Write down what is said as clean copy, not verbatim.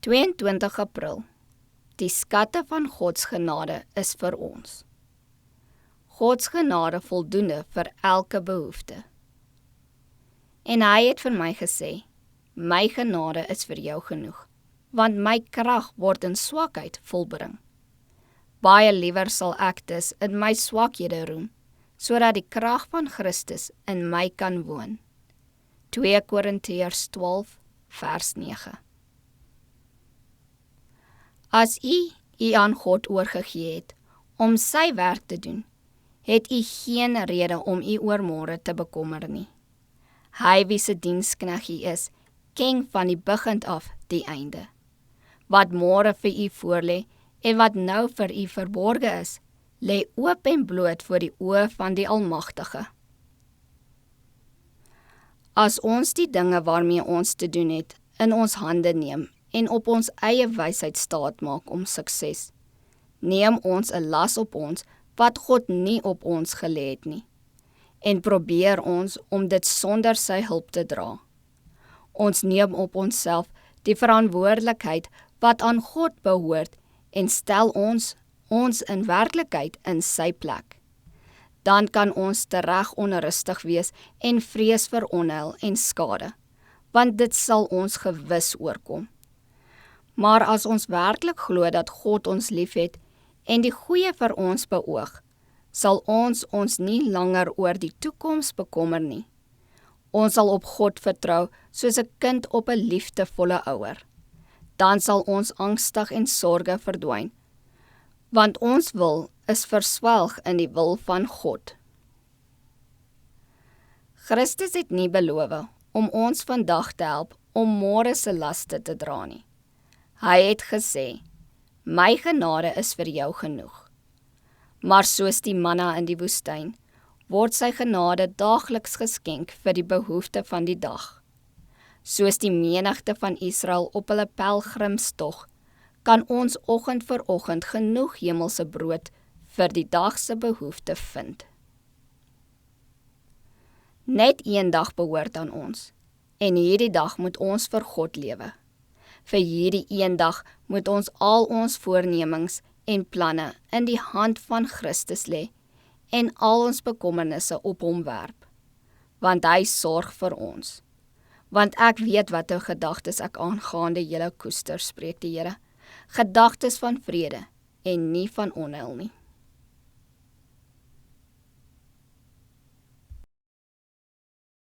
22 April. Die skatte van Gods genade is vir ons. Gods genade voldoende vir elke behoefte. En hy het vir my gesê, my genade is vir jou genoeg, want my krag word in swakheid volbring. Baie liewer sal ek dus in my swakhede roem, sodat die krag van Christus in my kan woon. 2 Korintiërs 12 vers 9. As u aan God oorgegee het, om sy werk te doen, het u geen rede om u oor môre te bekommer nie. Hy wie se diensknegt u is, ken van die begin af die einde. Wat môre vir u voorlê en wat nou vir u verborge is, lê oop en bloot voor die oë van die Almagtige. As ons die dinge waarmee ons te doen het, in ons hande neem en op ons eie wysheid staat maak om sukses, neem ons 'n las op ons wat God nie op ons gelê het nie, en probeer ons om dit sonder sy hulp te dra. Ons neem op onsself die verantwoordelikheid wat aan God behoort en stel ons in werklikheid in sy plek. Dan kan ons tereg onrustig wees en vrees vir onheil en skade, want dit sal ons gewis oorkom. Maar as ons werklik glo dat God ons liefhet en die goeie vir ons beoog, sal ons nie langer oor die toekoms bekommer nie. Ons sal op God vertrou soos 'n kind op 'n liefdevolle ouer. Dan sal ons angstig en sorge verdwyn, want ons wil is verswelg in die wil van God. Christus het nie beloof om ons vandag te help om môre se laste te dra nie. Hy het gesê, my genade is vir jou genoeg. Maar soos die manna in die woestyn, word sy genade daagliks geskenk vir die behoefte van die dag. Soos die menigte van Israel op hulle pelgrimstog, kan ons oggend vir oggend genoeg hemelse brood vir die dag se behoefte vind. Net een dag behoort aan ons, en hierdie dag moet ons vir God lewe. Vir hierdie een dag moet ons al ons voornemings en planne in die hand van Christus lê en al ons bekommernisse op hom werp, want hy sorg vir ons. Want ek weet watter gedagtes ek aangaande julle koester, spreek die Here, gedagtes van vrede en nie van onheil nie.